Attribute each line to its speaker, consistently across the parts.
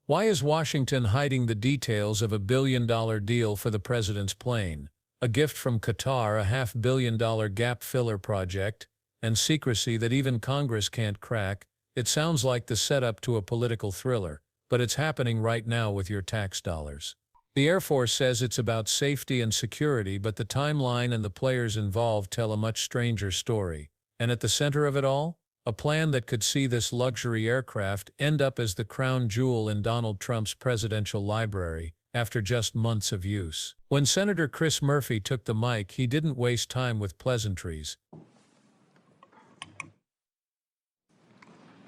Speaker 1: Why is Washington hiding the details of a billion-dollar deal for the president's plane? A gift from Qatar, a $500 million gap filler project, and secrecy that even Congress can't crack. It sounds like the setup to a political thriller, but it's happening right now with your tax dollars. The Air Force says it's about safety and security, but the timeline and the players involved tell a much stranger story. And at the center of it all, a plan that could see this luxury aircraft end up as the crown jewel in Donald Trump's presidential library after just months of use. When Senator Chris Murphy took the mic, he didn't waste time with pleasantries.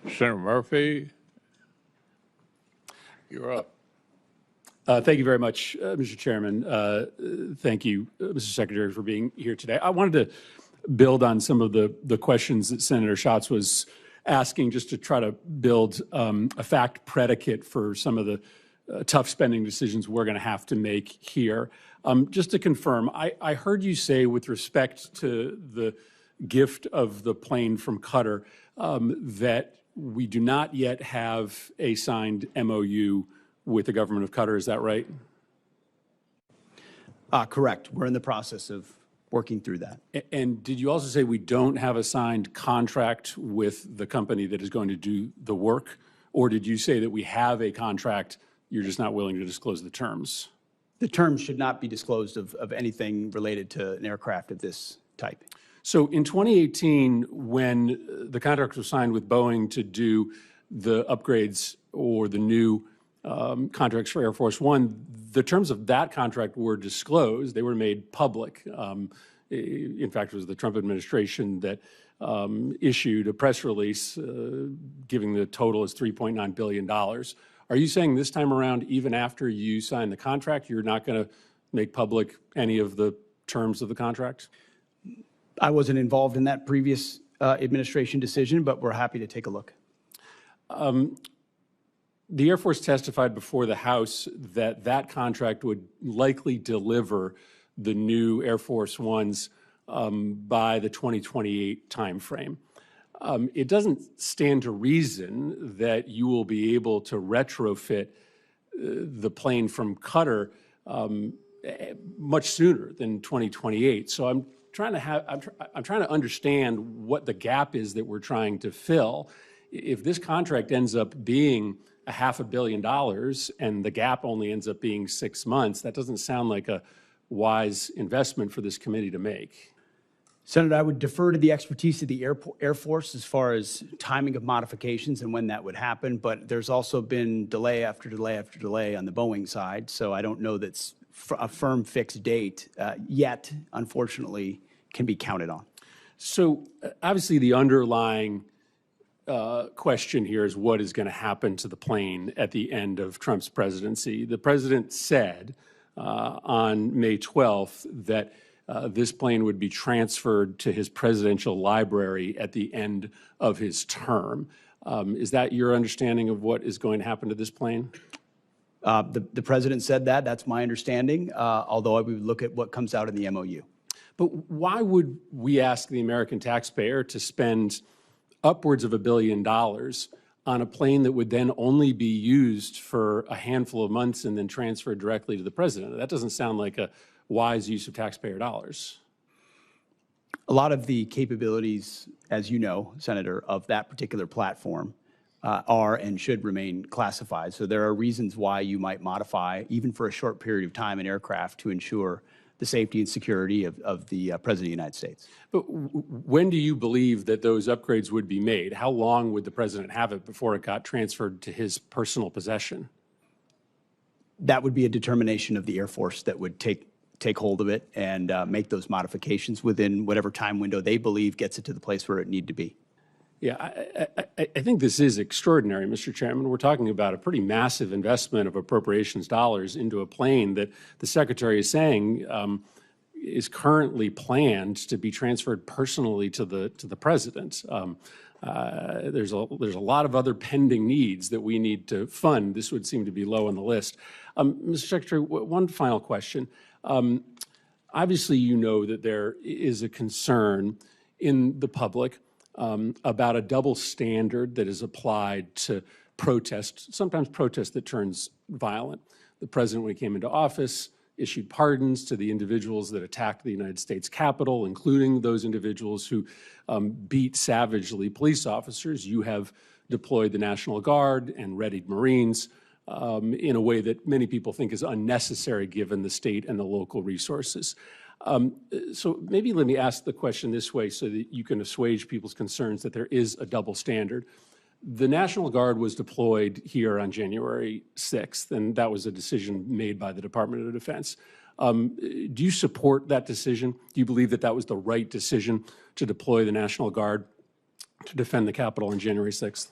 Speaker 2: Senator Murphy, you're up.
Speaker 3: Thank you very much, Mr. Chairman. Thank you, Mr. Secretary, for being here today. I wanted to build on some of the questions that Senator Schatz was asking, just to try to build a fact predicate for some of the tough spending decisions we're going to have to make here. Just to confirm, I heard you say, with respect to the gift of the plane from Qatar, that we do not yet have a signed MOU with the government of Qatar. Is that right?
Speaker 4: Correct. We're in the process of working through that.
Speaker 3: And did you also say we don't have a signed contract with the company that is going to do the work? Or did you say that we have a contract, you're just not willing to disclose the terms?
Speaker 4: The terms should not be disclosed of anything related to an aircraft of this type.
Speaker 3: So in 2018, when the contract was signed with Boeing to do the upgrades or the new contracts for Air Force One, the terms of that contract were disclosed. They were made public. In fact, it was the Trump administration that issued a press release giving the total as $3.9 billion. Are you saying this time around, even after you sign the contract, you're not going to make public any of the terms of the contract?
Speaker 4: I wasn't involved in that previous administration decision, but we're happy to take a look.
Speaker 3: The Air Force testified before the House that that contract would likely deliver the new Air Force Ones by the 2028 timeframe. It doesn't stand to reason that you will be able to retrofit the plane from Qatar much sooner than 2028. So I'm trying to understand what the gap is that we're trying to fill. If this contract ends up being a $500 million and the gap only ends up being 6 months, that doesn't sound like a wise investment for this committee to make.
Speaker 4: Senator, I would defer to the expertise of the Air Force as far as timing of modifications and when that would happen, but there's also been delay after delay after delay on the Boeing side, so I don't know that's a firm fixed date yet, unfortunately, can be counted on.
Speaker 3: So obviously the underlying question here is what is going to happen to the plane at the end of Trump's presidency. The president said on May 12th that this plane would be transferred to his presidential library at the end of his term. Is that your understanding of what is going to happen to this plane?
Speaker 4: The president said that. That's my understanding, although I would look at what comes out in the MOU.
Speaker 3: But why would we ask the American taxpayer to spend upwards of $1 billion on a plane that would then only be used for a handful of months and then transferred directly to the president? That doesn't sound like a wise use of taxpayer dollars.
Speaker 4: A lot of the capabilities, as you know, Senator, of that particular platform are and should remain classified. So there are reasons why you might modify, even for a short period of time, an aircraft to ensure the safety and security of the President of the United States.
Speaker 3: But when do you believe that those upgrades would be made? How long would the president have it before it got transferred to his personal possession?
Speaker 4: That would be a determination of the Air Force that would take hold of it and make those modifications within whatever time window they believe gets it to the place where it need to be.
Speaker 3: Yeah, I think this is extraordinary, Mr. Chairman. We're talking about a pretty massive investment of appropriations dollars into a plane that the Secretary is saying is currently planned to be transferred personally to the President. There's a lot of other pending needs that we need to fund. This would seem to be low on the list. Mr. Secretary, one final question. Obviously, you know that there is a concern in the public about a double standard that is applied to protest, sometimes protest that turns violent. The president, when he came into office, issued pardons to the individuals that attacked the United States Capitol, including those individuals who beat savagely police officers. You have deployed the National Guard and readied Marines in a way that many people think is unnecessary given the state and the local resources. So maybe let me ask the question this way so that you can assuage people's concerns that there is a double standard. The National Guard was deployed here on January 6th, and that was a decision made by the Department of Defense. Do you support that decision? Do you believe that that was the right decision to deploy the National Guard to defend the Capitol on January 6th?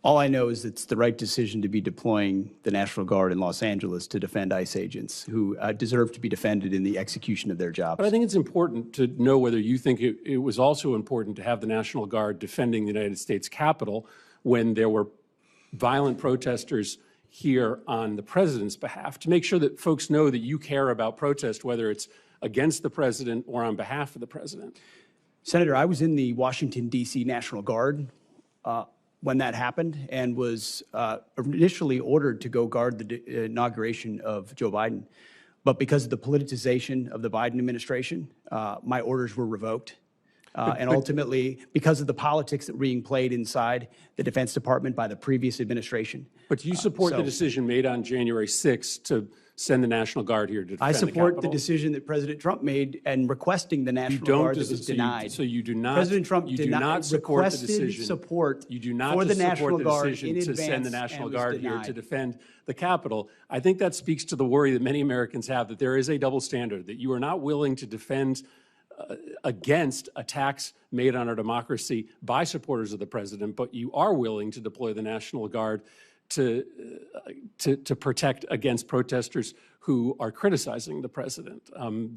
Speaker 4: All I know is it's the right decision to be deploying the National Guard in Los Angeles to defend ICE agents who deserve to be defended in the execution of their jobs.
Speaker 3: But I think it's important to know whether you think it was also important to have the National Guard defending the United States Capitol when there were violent protesters here on the president's behalf, to make sure that folks know that you care about protest, whether it's against the president or on behalf of the president.
Speaker 4: Senator, I was in the Washington, D.C. National Guard when that happened and was initially ordered to go guard the inauguration of Joe Biden. But because of the politicization of the Biden administration, my orders were revoked. And ultimately, because of the politics that were being played inside the Defense Department by the previous administration.
Speaker 3: But do you support the decision made on January 6th to send the National Guard here to defend
Speaker 4: I support
Speaker 3: the
Speaker 4: the decision that President Trump made and requesting the National Guard that was denied.
Speaker 3: So you do not.
Speaker 4: President Trump
Speaker 3: you do not support the decision.
Speaker 4: Support
Speaker 3: you do not
Speaker 4: for the
Speaker 3: support
Speaker 4: National
Speaker 3: the
Speaker 4: Guard
Speaker 3: decision
Speaker 4: in
Speaker 3: to send the
Speaker 4: advance
Speaker 3: National
Speaker 4: and was
Speaker 3: Guard here
Speaker 4: denied.
Speaker 3: to defend the Capitol. I think that speaks to the worry that many Americans have that there is a double standard, that you are not willing to defend against attacks made on our democracy by supporters of the president, but you are willing to deploy the National Guard to protect against protesters who are criticizing the president.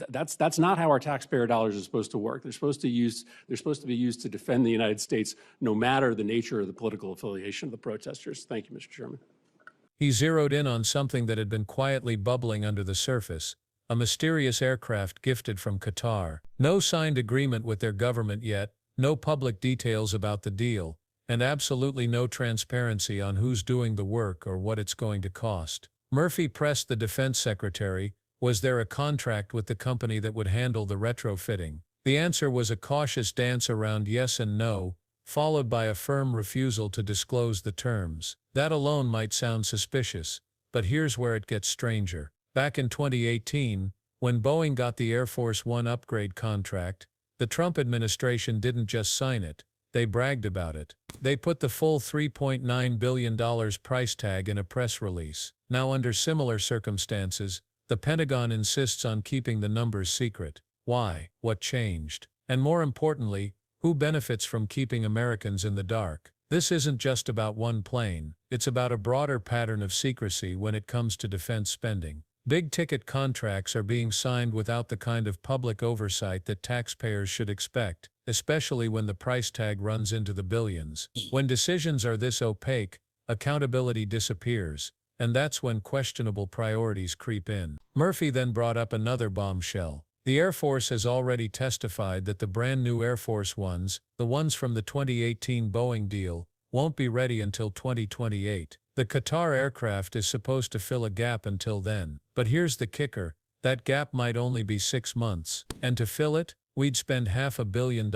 Speaker 3: That's not how our taxpayer dollars are supposed to work. They're supposed to be used to defend the United States, no matter the nature of the political affiliation of the protesters. Thank you, Mr. Chairman.
Speaker 1: He zeroed in on something that had been quietly bubbling under the surface, a mysterious aircraft gifted from Qatar. No signed agreement with their government yet, no public details about the deal, and absolutely no transparency on who's doing the work or what it's going to cost. Murphy pressed the defense secretary, was there a contract with the company that would handle the retrofitting? The answer was a cautious dance around yes and no, followed by a firm refusal to disclose the terms. That alone might sound suspicious, but here's where it gets stranger. Back in 2018, when Boeing got the Air Force One upgrade contract, the Trump administration didn't just sign it, they bragged about it. They put the full $3.9 billion price tag in a press release. Now, under similar circumstances, the Pentagon insists on keeping the numbers secret. Why? What changed? And more importantly, who benefits from keeping Americans in the dark? This isn't just about one plane, it's about a broader pattern of secrecy when it comes to defense spending. Big-ticket contracts are being signed without the kind of public oversight that taxpayers should expect, especially when the price tag runs into the billions. When decisions are this opaque, accountability disappears, and that's when questionable priorities creep in. Murphy then brought up another bombshell. The Air Force has already testified that the brand new Air Force Ones, the ones from the 2018 Boeing deal, won't be ready until 2028. The Qatar aircraft is supposed to fill a gap until then. But here's the kicker, that gap might only be 6 months. And to fill it, we'd spend $500 million.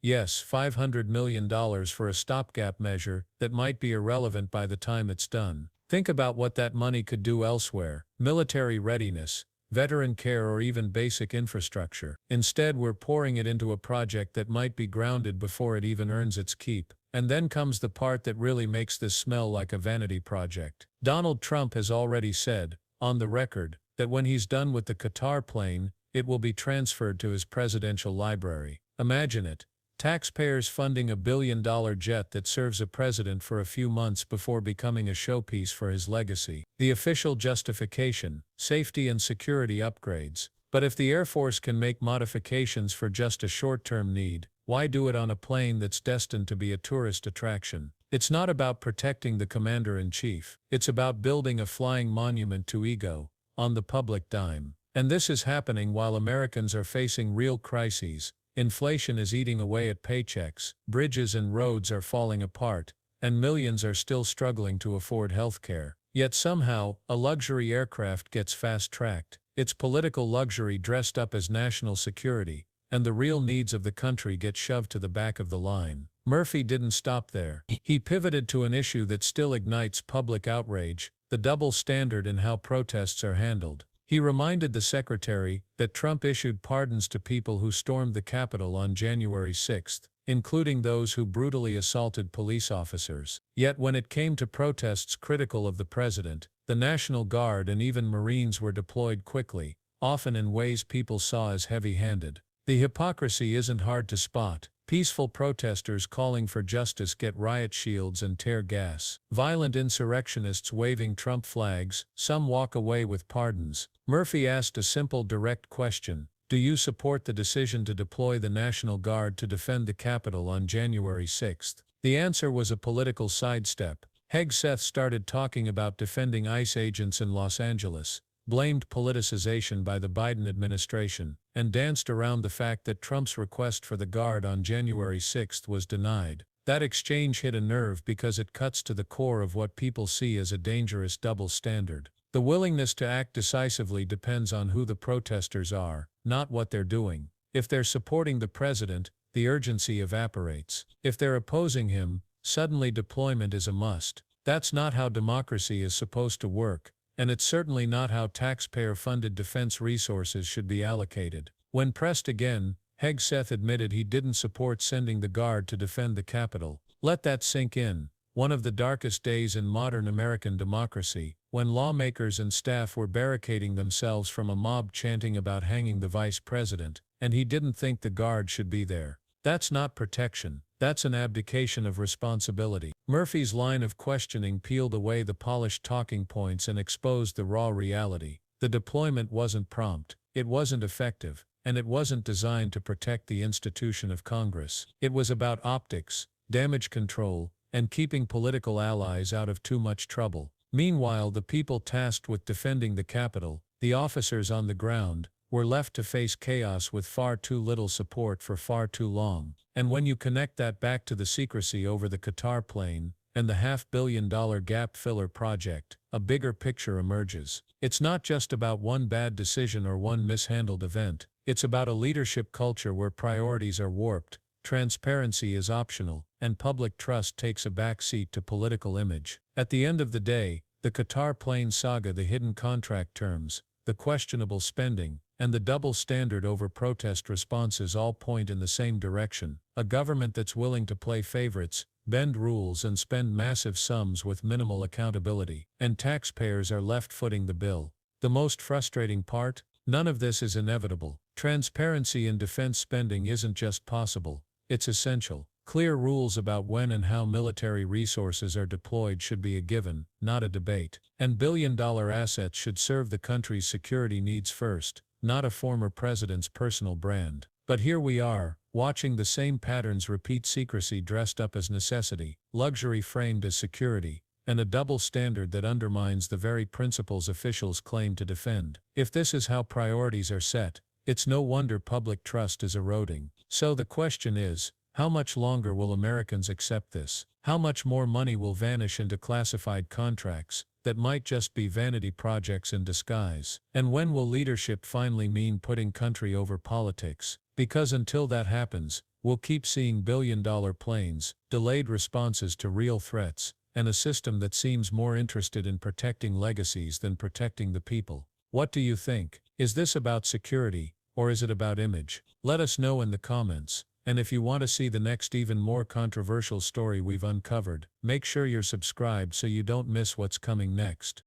Speaker 1: Yes, $500 million for a stopgap measure that might be irrelevant by the time it's done. Think about what that money could do elsewhere: military readiness, veteran care, or even basic infrastructure. Instead, we're pouring it into a project that might be grounded before it even earns its keep. And then comes the part that really makes this smell like a vanity project. Donald Trump has already said, on the record, that when he's done with the Qatar plane, it will be transferred to his presidential library. Imagine it. Taxpayers funding a billion-dollar jet that serves a president for a few months before becoming a showpiece for his legacy. The official justification: safety and security upgrades. But if the Air Force can make modifications for just a short-term need, why do it on a plane that's destined to be a tourist attraction? It's not about protecting the commander-in-chief. It's about building a flying monument to ego, on the public dime. And this is happening while Americans are facing real crises. Inflation is eating away at paychecks, bridges and roads are falling apart, and millions are still struggling to afford healthcare. Yet somehow, a luxury aircraft gets fast-tracked. It's political luxury dressed up as national security, and the real needs of the country get shoved to the back of the line. Murphy didn't stop there. He pivoted to an issue that still ignites public outrage: the double standard in how protests are handled. He reminded the secretary that Trump issued pardons to people who stormed the Capitol on January 6, including those who brutally assaulted police officers. Yet when it came to protests critical of the president, the National Guard and even Marines were deployed quickly, often in ways people saw as heavy-handed. The hypocrisy isn't hard to spot. Peaceful protesters calling for justice get riot shields and tear gas. Violent insurrectionists waving Trump flags, some walk away with pardons. Murphy asked a simple, direct question: do you support the decision to deploy the National Guard to defend the Capitol on January 6? The answer was a political sidestep. Hegseth started talking about defending ICE agents in Los Angeles, blamed politicization by the Biden administration, and danced around the fact that Trump's request for the Guard on January 6 was denied. That exchange hit a nerve because it cuts to the core of what people see as a dangerous double standard. The willingness to act decisively depends on who the protesters are, not what they're doing. If they're supporting the president, the urgency evaporates. If they're opposing him, suddenly deployment is a must. That's not how democracy is supposed to work, and it's certainly not how taxpayer-funded defense resources should be allocated. When pressed again, Hegseth admitted he didn't support sending the Guard to defend the Capitol. Let that sink in. One of the darkest days in modern American democracy, when lawmakers and staff were barricading themselves from a mob chanting about hanging the vice president, and he didn't think the Guard should be there. That's not protection. That's an abdication of responsibility. Murphy's line of questioning peeled away the polished talking points and exposed the raw reality. The deployment wasn't prompt, it wasn't effective, and it wasn't designed to protect the institution of Congress. It was about optics, damage control, and keeping political allies out of too much trouble. Meanwhile, the people tasked with defending the Capitol, the officers on the ground, were left to face chaos with far too little support for far too long. And when you connect that back to the secrecy over the Qatar plane and the $500 million gap filler project, a bigger picture emerges. It's not just about one bad decision or one mishandled event. It's about a leadership culture where priorities are warped, transparency is optional, and public trust takes a backseat to political image. At the end of the day, the Qatar plane saga, the hidden contract terms, the questionable spending, and the double standard over protest responses all point in the same direction: a government that's willing to play favorites, bend rules, and spend massive sums with minimal accountability. And taxpayers are left footing the bill. The most frustrating part? None of this is inevitable. Transparency in defense spending isn't just possible, it's essential. Clear rules about when and how military resources are deployed should be a given, not a debate. And billion-dollar assets should serve the country's security needs first, not a former president's personal brand. But here we are, watching the same patterns repeat: secrecy dressed up as necessity, luxury framed as security, and a double standard that undermines the very principles officials claim to defend. If this is how priorities are set, it's no wonder public trust is eroding. So the question is, how much longer will Americans accept this? How much more money will vanish into classified contracts that might just be vanity projects in disguise? And when will leadership finally mean putting country over politics? Because until that happens, we'll keep seeing billion-dollar planes, delayed responses to real threats, and a system that seems more interested in protecting legacies than protecting the people. What do you think? Is this about security, or is it about image? Let us know in the comments. And if you want to see the next even more controversial story we've uncovered, make sure you're subscribed so you don't miss what's coming next.